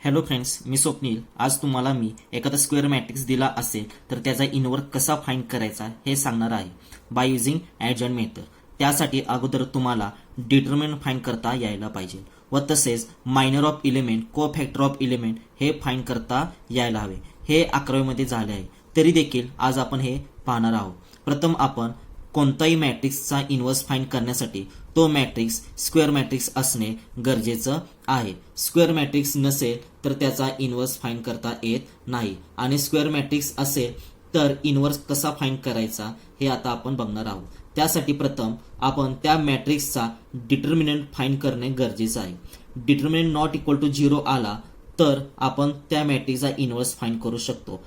Hello friends, मी स्वप्नील. आज तुम्हाला मी एखादा स्क्वेअर मॅट्रिक्स दिला असेल तर त्याचा इनवर्स कसा फाइंड करायचा हे सांगणार आहे बाय युझिंग ॲडजॉइंट मेथड. त्यासाठी अगोदर तुम्हाला डिटर्मिनंट फाइंड करता यायला पाहिजे व तसेच minor of element, cofactor of element हे फाइंड करता यायला हवे. हे 11वीमध्ये झाले आहे, तरी देखील आज आपण हे पाहणार आहोत. प्रथम आपण कोणताही मॅट्रिक्सचा इन्व्हर्स फाइंड करण्यासाठी तो मॅट्रिक्स स्क्वेअर मॅट्रिक्स असणे गरजेचं आहे. स्क्वेअर मॅट्रिक्स नसेल तर त्याचा इन्व्हर्स फाइंड करता येत नाही, आणि स्क्वेअर मॅट्रिक्स असेल तर इन्व्हर्स कसा फाइंड करायचा हे आता आपण बघणार आहोत. त्यासाठी प्रथम आपण त्या मॅट्रिक्सचा डिटर्मिनंट फाइंड करणे गरजेचं आहे. डिटर्मिनंट नॉट इक्वल टू 0 आला तर आपण त्या मॅट्रिक्सचा इन्व्हर्स फाइंड करू शकतो.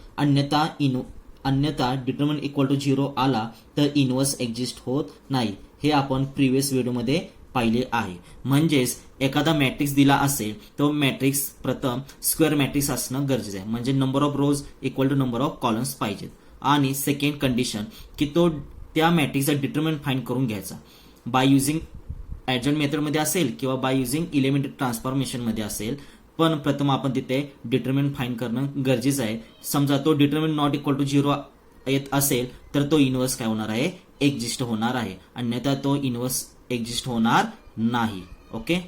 अन्यथा डिटर्मिनंट इक्वल टू 0 आला तर इन्व्हर्स एक्झिस्ट होत नाही. हे आपण प्रिव्हियस व्हिडिओमध्ये पाहिले आहे. म्हणजेच एखादा मॅट्रिक्स दिला असेल तो मॅट्रिक्स प्रथम स्क्वेअर मॅट्रिक्स असणं गरजेचं आहे, म्हणजे number of rows equal to number of columns पाहिजेत. आणि सेकंड कंडिशन की तो त्या मॅट्रिक्सचा डिटर्मिनंट फाइंड करून घ्यायचा बाय युझिंग ॲडजॉइंट मेथडमध्ये असेल किंवा बाय युझिंग इलेमेंटरी ट्रान्सफॉर्मेशनमध्ये असेल. पण प्रथम आपण तिथे डिटर्मिनंट फाइंड करणं गरजेचं आहे. समजा तो डिटर्मिनंट नॉट इक्वल टू 0 येत असेल तर तो इन्व्हर्स काय होणार आहे, एक्झिस्ट होणार आहे, अन्यथा तो इन्व्हर्स एक्झिस्ट होणार नाही. ओके,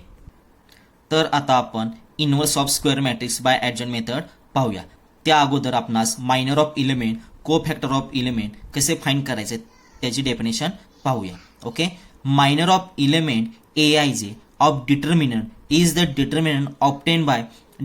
तर आता आपण inverse of square matrix by adjoint method पाहूया. त्या अगोदर आपणास minor of element, cofactor of element कसे फाइंड करायचे त्याची डेफिनेशन पाहूया. Okay, minor of element aij of determinant is the determinant obtained by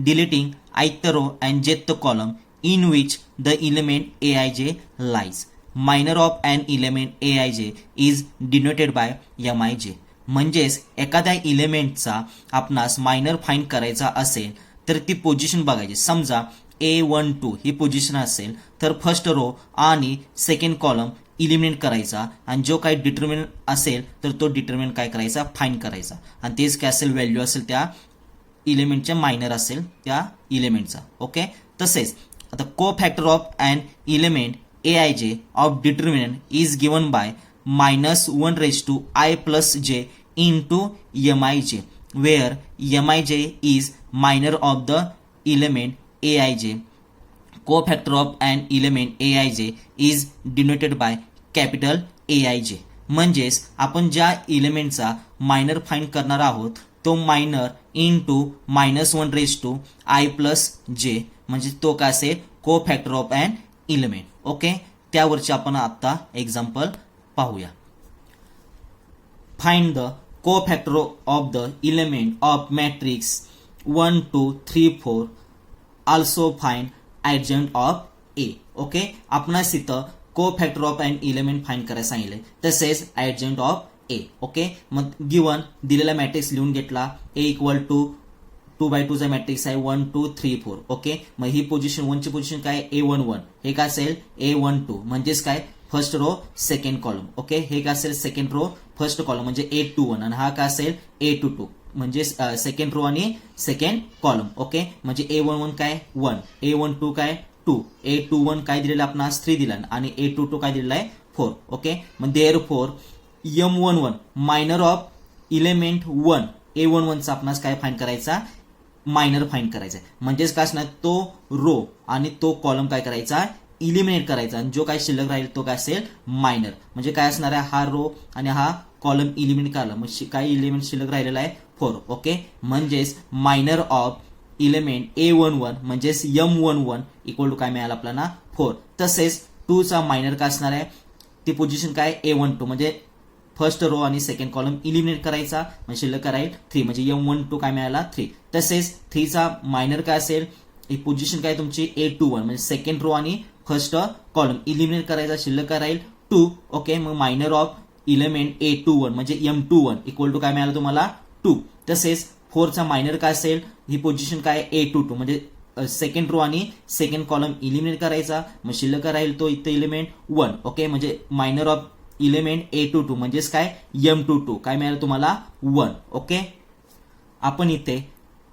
deleting ith row and jth column in which the element aij lies. Minor of an element aij is denoted by mij. म्हणजेच एखाद्या इलेमेंटचा आपणास minor find करायचा असेल तर ती position बघायची. समजा A12 ही position असेल तर फर्स्ट रो आणि सेकंड कॉलम इलिमिनेट करायचा, आणि जो काही डिटर्मिनंट असेल तर तो डिटर्मिनंट काय करायचा, फाइंड करायचा, आणि तेच काय असेल, व्हॅल्यू असेल त्या इलेमेंटच्या मायनर असेल त्या इलेमेंटचा. ओके, तसेच आता cofactor of an element aij of determinant is given by -1/i+j into mij, where mij is minor of the element aij. Co-factor of an element aij is denoted by capital Aij. म्हणजेच आपण ज्या इलेमेंटचा minor find करणार आहोत तो minor into -1/i+j, म्हणजे तो काय असेल, cofactor of an element. Okay, त्यावरचे आपण आता एक्झाम्पल पाहूया. Find the cofactor of the element of matrix 1 2 3 4. Also find adjoint of A. Okay, आपणास इथं cofactor of an element find करायला सांगितले, तसेच ॲडजॉइंट ऑफ ए. ओके, मग गिवन दिलेला मॅट्रिक्स लिहून घेतला. ए इक्वल टू 2/2 चा मॅट्रिक्स आहे 1 2 3 4. ओके, मग ही पोझिशन 1 ची पोझिशन काय, A11, हे काय असेल A12, म्हणजेच काय, first row second column. Okay, हे काय असेल, सेकंड रो फर्स्ट कॉलम म्हणजे A21, आणि हा काय असेल A22, म्हणजे सेकंड रो आणि सेकंड कॉलम. ओके, म्हणजे A11 काय 1, A12 काय 2, A21 काय दिलेलं आपणास 3 दिला, आणि A22 काय दिलेला आहे 4. ओके, मग therefore M11 minor of element 1 A11 चा आपणास काय फाइंड करायचा, मायनर फाइंड करायचा. म्हणजेच काय असणार, तो रो आणि तो कॉलम काय करायचा, इलिमिनेट करायचा, आणि जो काय शिल्लक राहील तो काय असेल, मायनर. म्हणजे काय असणार आहे, हा रो आणि हा कॉलम इलिमिनेट करायला, मग काय इलिमेंट शिल्लक राहिलेला आहे 4. ओके, म्हणजेच मायनर ऑफ इलेमेंट A11 म्हणजेच M11 इक्वल टू काय मिळालं आपल्याला 4. तसेच 2 चा मायनर काय असणार आहे, ती पोझिशन काय A12, म्हणजे फर्स्ट रो आणि सेकंड कॉलम इलिमिनेट करायचा, म्हणजे शिल्लक राहील 3, म्हणजे M12 काय मिळाला 3. तसेच 3 चा मायनर काय असेल, ही पोझिशन काय तुमची A21, म्हणजे सेकंड रो आणि फर्स्ट कॉलम इलिमिनेट करायचा, शिल्लक राहील 2. ओके, मग मायनर ऑफ इलेमेंट A21 म्हणजे M21 इक्वल टू काय मिळालं तुम्हाला 2. तसेच 4 चा मायनर काय असेल, ही पोझिशन काय A22, म्हणजे सेकंड रो आणि सेकंड कॉलम इलिमिनेट करायचा, मग शिल्लक राहील तो इथे इलेमेंट 1. ओके, म्हणजे मायनर ऑफ इलेमेंट A22 म्हणजेच काय M22 काय मिळालं तुम्हाला 1. ओके, आपण इथे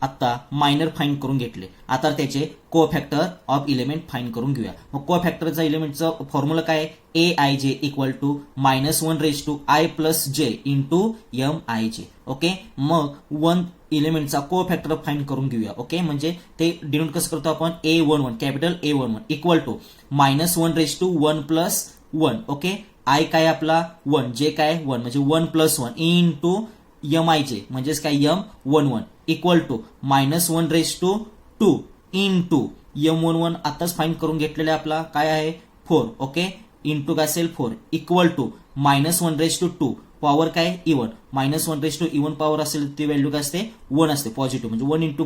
आता मायनर फाइंड करून घेतले. आता त्याचे को फॅक्टर ऑफ इलेमेंट फाइंड करून घेऊया. मग को फॅक्टरचा इलेमेंटचा फॉर्म्युला काय, aij equal to -1/i+j into mij. Okay, मग 1 इलेमेंटचा को फॅक्टर फाइंड करून घेऊया. ओके, म्हणजे ते डिनोट कसं करतो आपण A11 capital A11 equal to -1 plus 1. Okay, i काय आपला 1, जे काय 1 म्हणजे 1 प्लस 1 इंटू MIJ म्हणजेच काय M11 equal to -1 into M11 आताच फाइंड करून घेतलेले आपला काय आहे 4. ओके, इंटू काय असेल 4 इक्वल टू -1 पॉवर काय इवन -1 इवन पॉवर असेल ती व्हॅल्यू काय असते 1 असते पॉझिटिव्ह म्हणजे 1 इंटू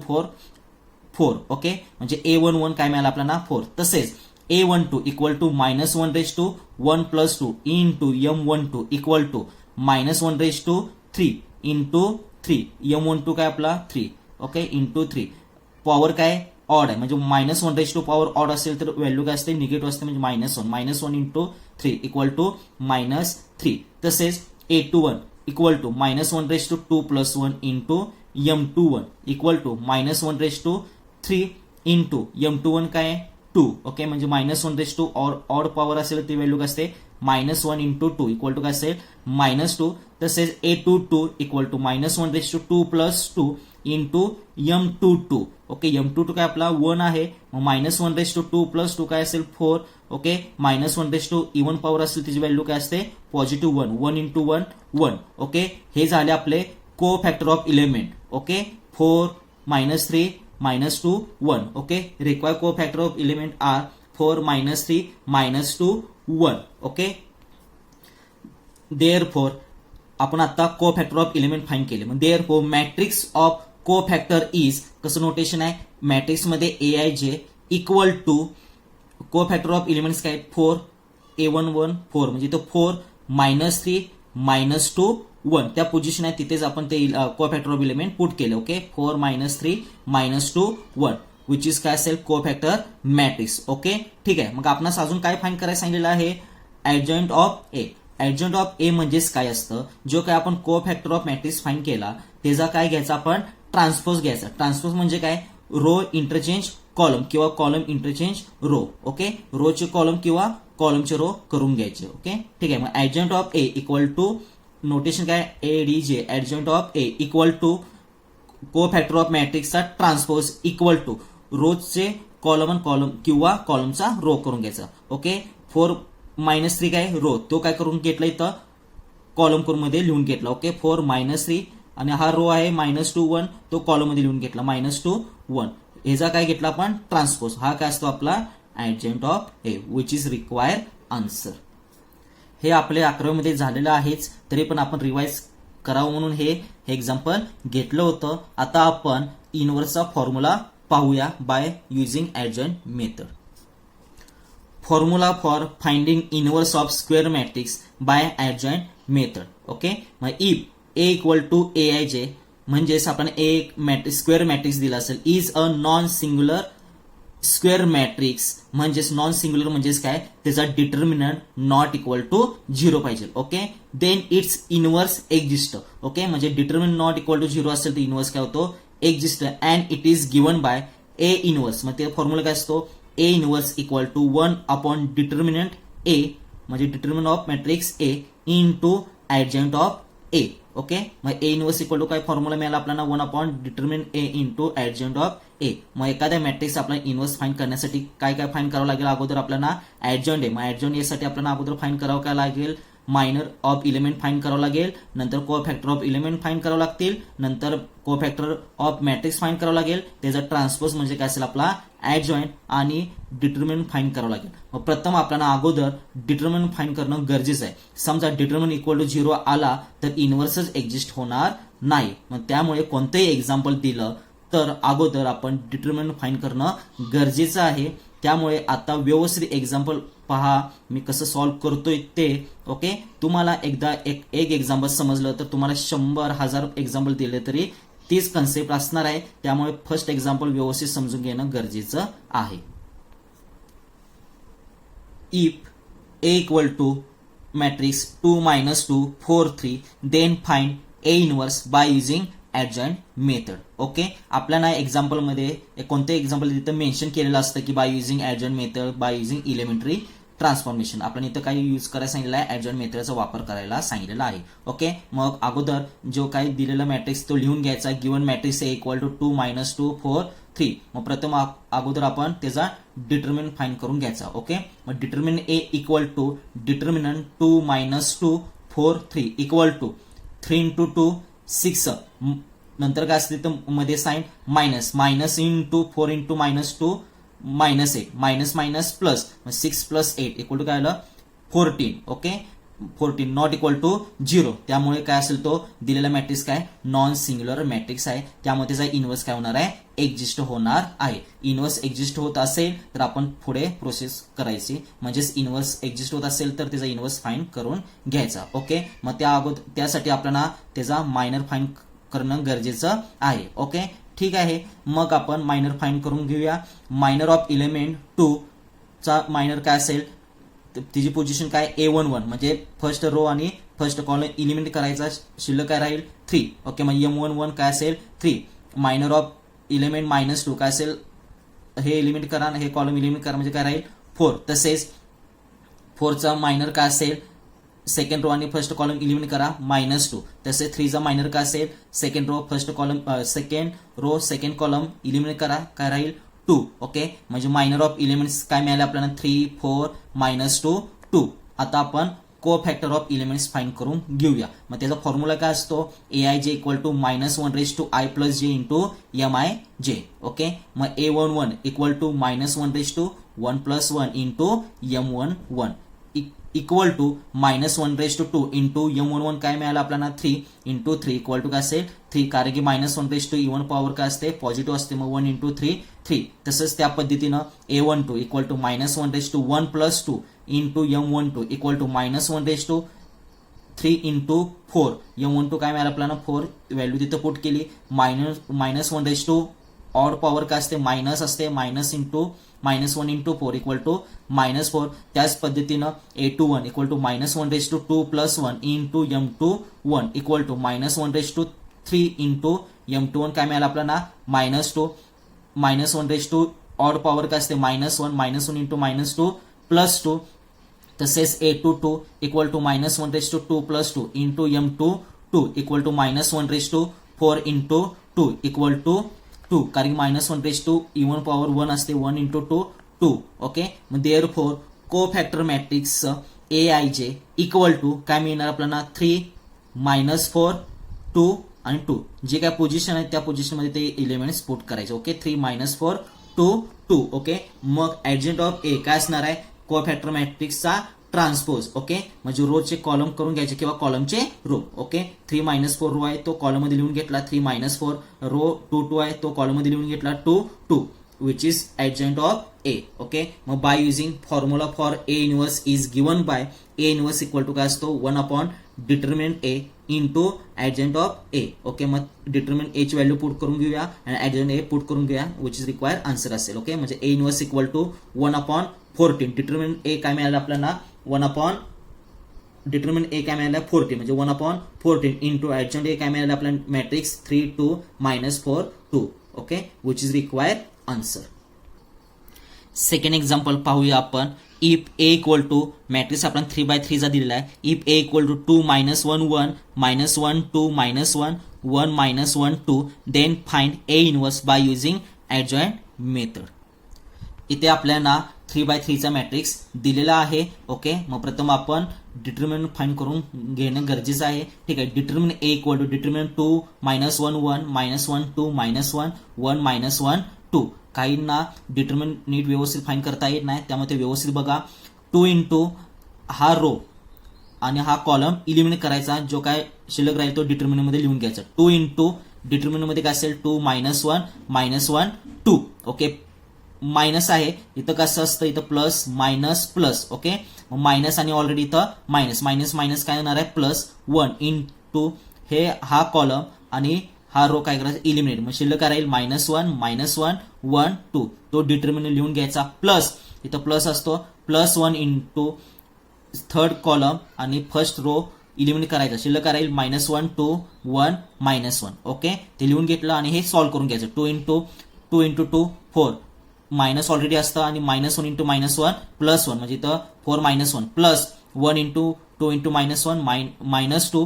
4. ओके, म्हणजे A11 काय मिळालं आपल्याला 4. तसेच A12 equal to -1 plus 2 into M12 equal to -1 into 3 M12 काय आपला 3. ओके, इंटू 3 पॉवर काय ऑड आहे म्हणजे -1 पॉवर ऑड असेल तर व्हॅल्यू काय असते निगेटिव्ह असते म्हणजे -1 इंटू 3 इक्वल टू -3. तसेच A21 equal to -1 plus 1 into M21 equal to -1 into M21 काय 2. ओके, म्हणजे -1 ऑड पॉवर असेल ती व्हॅल्यू काय असते -1 इंटू 2 इक्वल टू काय असेल -2. तसेच A22 equal to -1 plus 2 into M22. Okay, M22 काय आपला 1 आहे -1 प्लस 2 काय असेल 4. ओके, -1 इवन पॉवर असेल त्याची व्हॅल्यू काय असते पॉझिटिव्ह 1 इंटू 1. ओके, हे झाले आपले cofactor of element. Okay, 4 -3 -2 1. Okay, required cofactor of element are 4 -3 -2 1. Okay, therefore आपण आता cofactor of element find केले. मग therefore matrix of cofactor is कसं नोटेशन आहे मॅट्रिक्स मध्ये AIJ equal to cofactor of elements काय 4 A11 4 म्हणजे तो 4 -3 -2 1 त्या पोझिशन आहे तिथेच आपण ते को फॅक्टर ऑफ इलेमेंट पुट केले. ओके, 4 -3 -2 1 विच इज काय असेल को फॅक्टर मॅट्रिक्स. ओके, ठीक आहे. मग आपणास अजून काय फाइंड करायला सांगितलेलं आहे adjoint of A. Adjoint of A म्हणजेच काय असतं जो काय आपण को फॅक्टर ऑफ मॅट्रिक्स फाइंड केला त्याचा काय घ्यायचा आपण ट्रान्सपोज घ्यायचा. ट्रान्सपोज म्हणजे काय रो इंटरचेंज कॉलम किंवा कॉलम इंटरचेंज रो. ओके, रोचे कॉलम किंवा कॉलमचे रो करून घ्यायचे. ओके, ठीक आहे. मग adjoint of A equal to notation काय ADJ adjoint of A equal to cofactor of मॅट्रिक्सचा ट्रान्सपोज इक्वल टू रोजचे कॉलम किंवा कॉलमचा रो करून घ्यायचा. ओके, 4 -3 काय रो तो काय करून घेतला इथं कॉलम मध्ये लिहून घेतला. ओके, 4 -3 आणि हा रो आहे -2 1 तो कॉलम मध्ये लिहून घेतला -2 1. ह्याचा काय घेतला आपण ट्रान्सपोज. हा काय असतो आपला adjoint of A which is required answer. हे आपल्या 11वी मध्ये झालेलं आहेच तरी पण आपण रिवाइज करावं म्हणून हे एक्झाम्पल घेतलं होतं. आता आपण इनव्हर्सचा फॉर्म्युला पाहूया by using adjoint method. Formula for finding inverse of square matrix by adjoint method. Okay, मग if A equal to AIJ म्हणजेच आपण एक स्क्वेअर मॅट्रिक्स दिला असेल is a non singular square matrix म्हणजेच नॉन सिंग्युलर म्हणजेच काय त्याचा डिटर्मिनंट नॉट इक्वल टू 0 पाहिजे. Okay, then it's inverse exist. Okay, म्हणजे डिटर्मिनंट नॉट इक्वल टू 0 असेल तर इनव्हर्स काय होतो exist and it is given by A inverse. मग ते फॉर्म्युला काय असतो A inverse equal to 1 upon determinant A म्हणजे determinant of matrix A into adjoint of A. Okay, मग A इनव्हर्स इक्वल टू काय फॉर्म्युला मिळाला आपल्याला 1 upon determinant A into adjoint of A. मग एखाद्या मॅट्रिक्स आपला इनव्हर्स फाइंड करण्यासाठी काय फाइंड करावं लागेल अगोदर आपल्याला ऍडजॉइंट A. मग ऍडजॉइंट A साठी आपल्याला अगोदर फाइंड करावं काय लागेल मायनर ऑफ इलेमेंट फाइंड करावं लागेल, नंतर को फॅक्टर ऑफ इलेमेंट फाइंड करावं लागतील, नंतर को फॅक्टर ऑफ मॅट्रिक्स फाइंड करावं लागेल, त्याचा ट्रान्सपोज म्हणजे काय असेल आपला ऍडजॉइंट आणि डिटर्मिनंट फाइंड करावं लागेल. मग प्रथम आपल्याला अगोदर डिटर्मिनंट फाइंड करणं गरजेचं आहे. समजा डिटर्मिनंट इक्वल टू 0 आला तर इनव्हर्सच एक्झिस्ट होणार नाही. मग त्यामुळे कोणतंही एक्झाम्पल दिलं तर अगोदर आपण डिटर्मिनंट फाइंड करणं गरजेचं आहे. त्यामुळे आता व्यवस्थित एक्झाम्पल पहा मी कसं सॉल्व्ह करतोय ते. ओके, तुम्हाला एकदा एक एक्झाम्पल समजलं तर तुम्हाला 100,000 एक्झाम्पल दिले तरी तीच कन्सेप्ट असणार आहे. त्यामुळे फर्स्ट एक्झाम्पल व्यवस्थित समजून घेणं गरजेचं आहे. If A equal to matrix 2 -2 4 3 then find A inverse by using adjoint method. Okay, आपल्याला एक्झाम्पल मध्ये कोणते एक्झाम्पल तिथं मेन्शन केलेलं असतं की by using adjoint method by using elementary transformation. आपण इथं काही यूज करायला सांगितलं आहे, ऍडजॉइंट मेथडचा वापर करायला सांगितलेला आहे. ओके, मग अगोदर जो काही दिलेला मॅट्रिक्स तो लिहून घ्यायचा. गिवन मॅट्रिक्स आहे इक्वल टू 2 - 2 4 3. मग प्रथम अगोदर आपण त्याचा डिटर्मिनंट फाइंड करून घ्यायचा. ओके, मग determinant A equal to determinant 2 - 2 4 3 equal to 3 × 2 6. नंतर काय असते तर मध्ये sign minus minus into 4 × -2 -8 minus minus plus 6 + 8 equal to काय आलं 14. Okay, 14 not equal to 0. त्यामुळे काय असेल तो दिलेला मॅट्रिक्स काय नॉन सिंग्युलर मॅट्रिक्स आहे. त्यामुळे त्याचा इन्व्हर्स काय होणार आहे एक्झिस्ट होणार आहे. इन्व्हर्स एक्झिस्ट होत असेल तर आपण पुढे प्रोसेस करायची. म्हणजेच इन्व्हर्स एक्झिस्ट होत असेल तर त्याचा इन्व्हर्स फाइंड करून घ्यायचा. ओके, मग त्यासाठी आपल्याला त्याचा मायनर फाइंड करणं गरजेचं आहे. ओके, ठीक आहे. मग आपण मायनर फाइंड करून घेऊया. मायनर ऑफ एलिमेंट 2 चा मायनर काय असेल तिची पोझिशन काय A11 म्हणजे फर्स्ट रो आणि फर्स्ट कॉलम एलिमिनेट करायचा. शिल्लक काय राहील 3. ओके, मग M11 काय असेल 3. मायनर ऑफ एलिमेंट -2 काय असेल हे एलिमिनेट करा हे कॉलम एलिमिनेट करा म्हणजे काय राहील 4. तसेच 4 चा मायनर काय असेल सेकंड रो आणि फर्स्ट कॉलम एलिमिनेट करा -2. तसेच 3 चा मायनर काय असेल second row first column second row second column eliminate करा काय राहील 2. ओके, म्हणजे मायनर ऑफ एलिमेंट्स काय मिळाले आपल्याला 3 4 -2 2. आता आपण को फॅक्टर ऑफ एलिमेंट्स फाइंड करून घेऊया. मग त्याचा फॉर्म्युला काय असतो AIJ equal to -1 j j into MIJ. Okay, मग A11 equal to -1 + 1 into M11 equal to -1 into M11 काय मिळालं आपल्याला 3 इंटू 3 इक्वल टू काय असेल 3. कारण की -1 इव्हन पॉवर काय असते पॉझिटिव्ह असते. मग 1 × 3 3. तसंच त्या पद्धतीनं A12 equal to -1 + 2 into M12 equal to -1 into 4. M12 काय मिळालं आपल्याला 4 व्हॅल्यू तिथं पुट केली. -1 ऑड पॉवर काय असते मायनस असते minus into -1 into 4 equal to -4. त्याच पद्धतीनं A21 equal to -1 + 2 + 1 into M21 equal to -1 / 3 into M21 काय मिळालं आपल्याला -2 -1 ऑड पॉवर काय असते -1 इंटू -2 + 2. तसेच A22 equal to -1 / 2 + 2 into M22 equal to -1 / 4 into 2 equal to 2. कारण -1 इव्हन पॉवर 1 असते 1 इंटू 2 2. ओके, मग therefore cofactor matrix AIJ equal to काय मिळणार आपल्याला 3 -4 2 आणि 2. जे काय पोझिशन आहे त्या पोझिशन मध्ये ते एलिमेंट्स पुट करायचे. ओके, 3 -4 2 2. ओके, मग ऍडजंट ऑफ A काय असणार आहे को फॅक्टर मॅट्रिक्सचा ट्रान्सपोज. ओके, म्हणजे रोचे कॉलम करून घ्यायचे किंवा कॉलमचे रो. ओके, 3 -4 रो आहे तो कॉलम मध्ये लिहून घेतला 3 -4 रो 2 2 आहे तो कॉलम मध्ये लिहून घेतला 2 2 which is adjoint of A. Okay, मग by using formula for A inverse is given by A inverse equal to काय असतो 1 determinant A into adjoint of A. Okay, मग डिटर्मिनंट A ची व्हॅल्यू पुट करून घेऊया आणि ऍडजंट A पुट करून घेऊया विच इज रिक्वायर्ड आन्सर असेल. ओके, म्हणजे A inverse equal to 1/14. Determinant A काय मिळालं आपल्याला 1 डिटर्मिनंट A काय मिळालं 14 म्हणजे 1/14 इंटू ऍडजंट A काय मिळालं आपल्याला matrix 3 2 -4 2. Okay, which is required answer. Second example पाहूया आपण. If A equal to matrix आपण 3/3 चा दिलेला आहे. If A equal to 2 -1 1 -1 2 -1 1 -1 2 then find A inverse by using adjoint method. इथे आपल्याला 3/3 चा मॅट्रिक्स दिलेला आहे. ओके, मग प्रथम आपण डिटर्मिनंट फाइंड करून घेणं गरजेचं आहे. ठीक आहे, determinant A equal to determinant 2 -1 1 -1 2 -1 1 -1 2. काहींना डिटर्मिनंट नीट व्यवस्थित फाइंड करता येत नाही त्यामुळे ते व्यवस्थित बघा. 2 इंटू हा रो आणि हा कॉलम इलिमिनेट करायचा जो काय शिल्लक राहील तो डिटर्मिनंट मध्ये लिहून घ्यायचा. 2 इंटू डिटर्मिनंट मध्ये काय असेल 2 -1 2. ओके, मायनस आहे इथं कसं असतं इथं plus minus plus. Okay, minus आणि ऑलरेडी इथं मायनस मायनस मायनस काय होणार आहे +1 इंटू हे हा कॉलम आणि हा रो काय करायचा इलिमिनेट. मग शिल्लक काय राहील -1 1 2. तो डिटर्मिनंट लिहून घ्यायचा प्लस इथं प्लस असतो +1 इंटू थर्ड कॉलम आणि फर्स्ट रो इलिमिनेट करायचा. शिल्लक काय राहील -1 2 1 -1. ओके, ते लिहून घेतलं आणि हे सॉल्व्ह करून घ्यायचं. 2 इंटू 2 4 मायनस ऑलरेडी असतं आणि -1 इंटू -1 +1 म्हणजे इथं 4 -1 plus 1 into 2 into -1 -2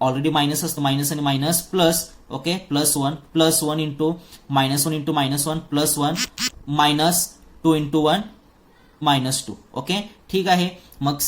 already minus असतं मायनस आणि minus plus okay +1 +1 into -1 into -1 +1 -2 into 1 -2 okay ठीक आहे. मग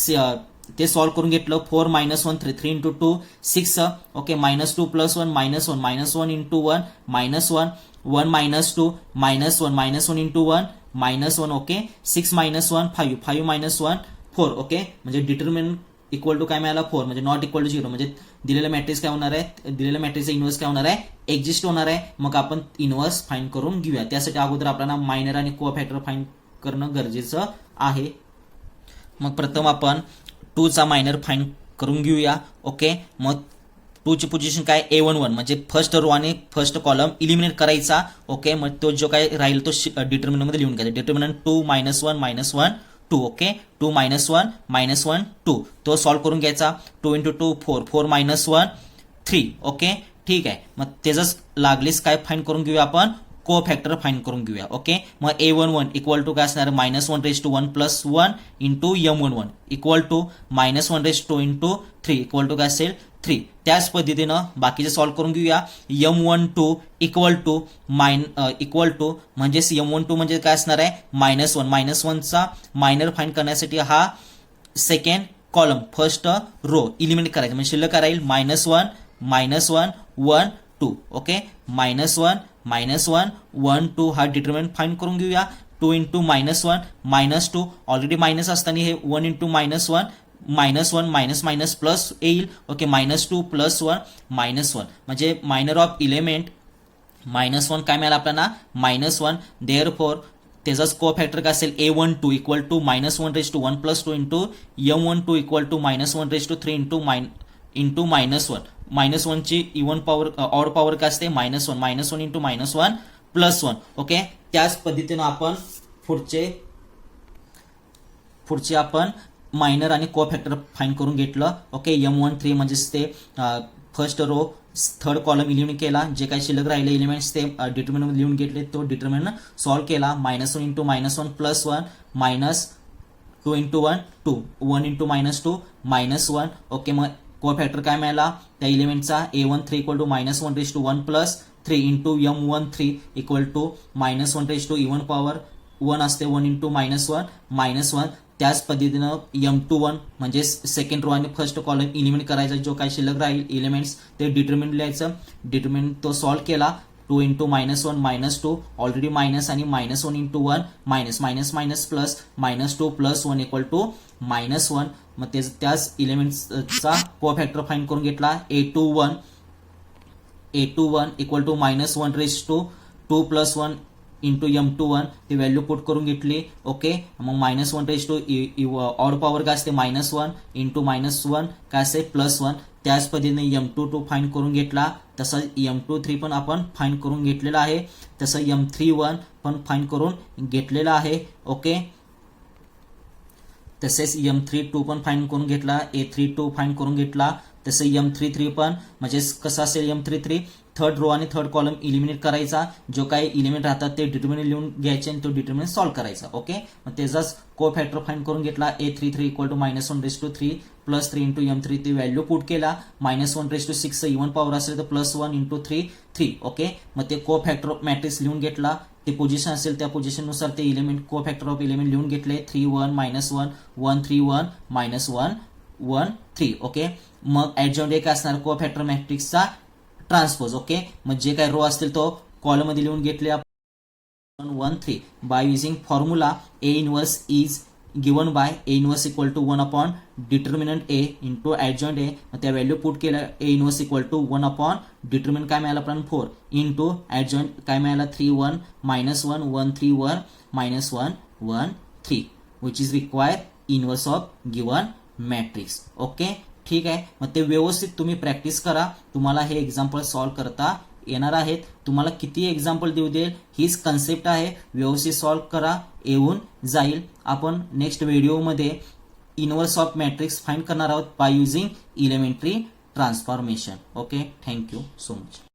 ते सॉल्व्ह करून घेतलं 4 -1 3 into 2 6 okay -2 +1 -1 -1 into 1 -1 1 -2 -1 into 1 -1 okay 6 -1 5 5 -1 4 okay म्हणजे डिटर्मिनंट इक्वल टू काय मिळाला 4 म्हणजे नॉट इक्वल टू 0 म्हणजे दिलेलं मॅट्रिक्स काय होणार आहे दिलेल्या मॅट्रिक्सचा इन्व्हर्स काय होणार आहे एक्झिस्ट होणार आहे. मग आपण इन्व्हर्स फाइंड करून घेऊया. त्यासाठी अगोदर आपल्याला मायनर आणि कोफॅक्टर फाइंड करणं गरजेचं आहे. मग प्रथम आपण 2 चा मायनर फाइंड करून घेऊया ओके. मग 2 ची पोझिशन काय A11 म्हणजे फर्स्ट रो आणि फर्स्ट कॉलम इलिमिनेट करायचा ओके. मग तो जो काय राहील तो डिटर्मिनंट मध्ये लिहून घ्यायचा. डिटर्मिनंट 2 -1 -1 2 ओके 2 -1 -1 2 तो सॉल्व्ह करून घ्यायचा. 2 इंटू 2 4 4 -1 3 ओके ठीक आहे. मग त्याच लागलीच काय फाइंड करून घेऊया आपण को फॅक्टर फाइंड करून घेऊया ओके. मग A11 इक्वल टू काय असणार -1 + 1 into M11 equal to -1 into 3 equal to काय असेल 3. त्याच पद्धतीनं बाकीचे सॉल्व्ह करून घेऊया. M12 इक्वल टू म्हणजेच M12 म्हणजे काय असणार आहे -1 -1चा मायनर फाइंड करण्यासाठी हा second column first row eliminate करायचा म्हणजे शिल्लक राहील -1 -1 1 2 ओके -1 -1 1 2 हा डिटर्मिनंट फाइंड करून घेऊया. 2 इंटू -1 -2 ऑलरेडी मायनस असताना हे 1 इंटू -1 -1 मायनस मायनस प्लस येईल ओके -2 +1 -1 म्हणजे मायनर ऑफ इलेमेंट -1 काय मिळालं आपल्याला -1 देअरफॉर त्याचाच को फॅक्टर काय असेल A12 equal to -1 + 2 into M12 equal to -1 into 3 into -1 ची इव्हन पॉवर ऑड पॉवर काय असते -1 इंटू -1 +1 ओके. त्याच पद्धतीनं आपण पुढचे आपण मायनर आणि को फॅक्टर फाइंड करून घेतलं ओके. M13 म्हणजेच ते first row third column eliminate केला. जे काही शिल्लक राहिले एलिमेंट्स ते डिटर्मिनंट लिहून घेतले. तो डिटर्मिनंट सॉल्व्ह केला. -1 इंटू -1 +1 -2 इंटू 1 2 1 इंटू -2 -1 ओके. मग को फॅक्टर काय मिळाला त्या एलिमेंटचा A13 equal to -1 + 3 into M13 equal to -1 even power 1 असते 1 इंटू -1 त्याच पद्धतीनं M21 म्हणजे सेकंड रो आणि फर्स्ट कॉलम इलिमिनेट करायचा. जो काही शिल्लक राहील एलिमेंट्स ते डिटर्मिनंट लिहायचं. डिटर्मिनंट तो सॉल्व्ह केला. 2 इंटू -1 -2 ऑलरेडी मायनस आणि -1 into 1 minus minus minus plus -2 + 1 equal to -1. मग त्याच एलिमेंट्सचा को फॅक्टर फाइंड करून घेतला. A21 equal to -1 2 + 1 into M21 ती व्हॅल्यू पुट करून घेतली ओके. मग -1 ऑड पॉवर काय असते -1 इंटू -1 काय असते +1. त्याच पद्धतीने M22 फाइंड करून घेतला. तसं M23 पण आपण फाइंड करून घेतलेला आहे. तसं M31 पण फाइंड करून घेतलेला आहे ओके. तसेच M32 पण फाइंड करून घेतला. A32 फाइंड करून घेतला. तसे M33 पण म्हणजे कसं असेल M33 थर्ड रो आणि थर्ड कॉलम इलिमिनेट करायचा. जो काही इलिमेंट राहतात ते डिटर्मिनंट लिहून घ्यायचे आणि तो डिटर्मिनंट सॉल्व्ह करायचा ओके. मग त्याचाच को फॅक्टर फाइंड करून घेतला. A33 equal to -1 + 3 into M3 ती व्हॅल्यू पुट केला. -1 इव्हन पॉवर असेल तर +1 इंटू 3 ओके. मग ते को फॅक्टर मॅट्रिक्स लिहून घेतला. ते पोझिशन असेल त्या पोझिशननुसार ते एलिमेंट को फॅक्टर ऑफ एलिमेंट लिहून घेतले. 3 1 -1 1 3 1 -1 1 3 ओके. मग ऍडजॉइंट एक असणार को फॅक्टर मॅट्रिक्सचा ट्रान्सपोज ओके. मग जे काही रो असतील तो कॉलम मध्ये लिहून घेतले 1 3 by using formula A inverse is given by A inverse equal to 1 upon determinant A into adjoint A. मग त्या व्हॅल्यू पुट केल्या A inverse equal to 1 upon determinant काय मिळाला आपण 4 इंटू ऍडजॉइंट काय मिळाला 3 1 -1 1 3 1 -1 1 3 which is require inverse of given matrix okay. ठीक आहे. मग ते व्यवस्थित तुम्ही प्रॅक्टिस करा. तुम्हाला हे एक्झाम्पल सॉल्व्ह करता येणार आहेत. तुम्हाला किती एक्झाम्पल देऊ देईल हीच कन्सेप्ट आहे. व्यवस्थित सॉल्व्ह करा येऊन जाईल. आपण नेक्स्ट व्हिडिओमध्ये इनवर्स ऑफ मॅट्रिक्स फाइंड करणार आहोत by using elementary transformation okay. Thank you so much.